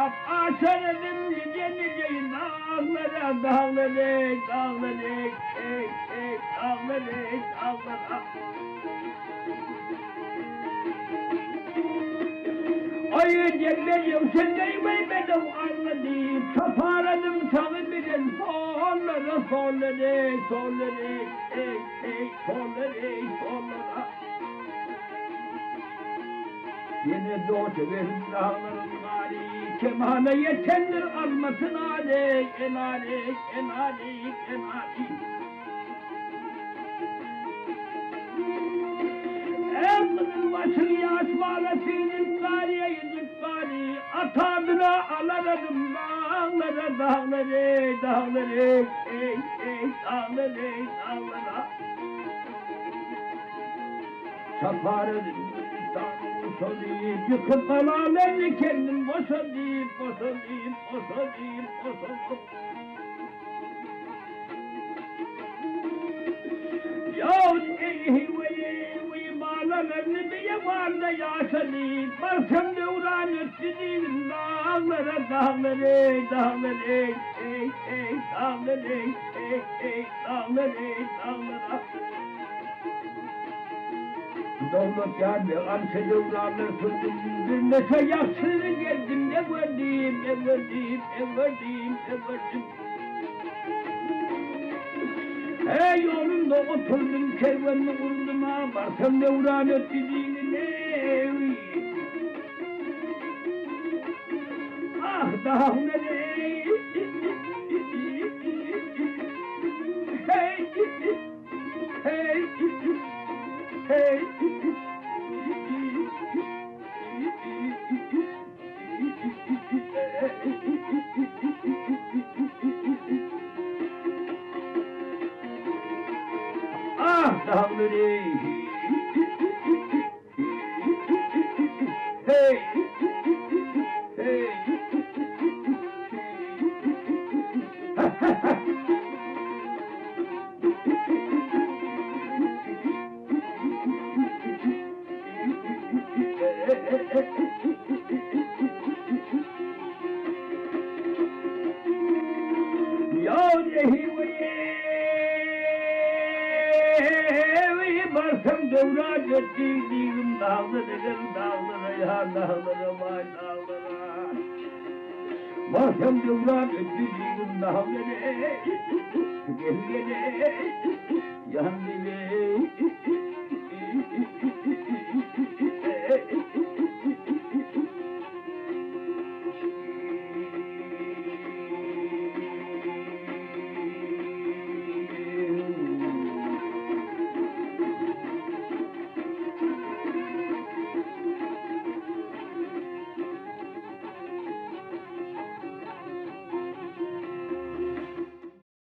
yap açarım nice nice dağlara dağlara dağlara dağlara dağlara. Ayı cebberim sendeyim benim anladım. Kaparadım tanı bilen sonlara sonlara sonlara sonlara sonlara. Yine doğdu verin dağların mali. Kemale yetendir almasın ali. Enali enali enali. Emrin başını yaş bağlasın kariye yüzük kari. Atadına alaradım dağları dağları dağları dağları dağlara. Çaparım İstanbul solayım yıkıp alalarını kendim boşalayım boşalayım boşalayım boşalayım. Yahut eyveye bağlarını bir yaparda yaşalayım. Barsam da uğran ötüreyim dağları dağları dağları dağları dağları dağlara. Dağlık geldi, ançayı uğranı sürdüm. Bir neşe yaksını geldim, ne gördüm, ne gördüm, ne gördüm, ne gördüm. Hey yolunda oturdum, kervanını kurdum ha, varsam ne uğran ötüreyim ne. Ah dağları, hey, hey, hey. Ah dağları, hey, hey. Ya nehiveyi barsam devra götürdüğüm dağları dağlara ya dağlara vay dağlara. Barsam devra götürdüğüm dağları gel gele yan dile.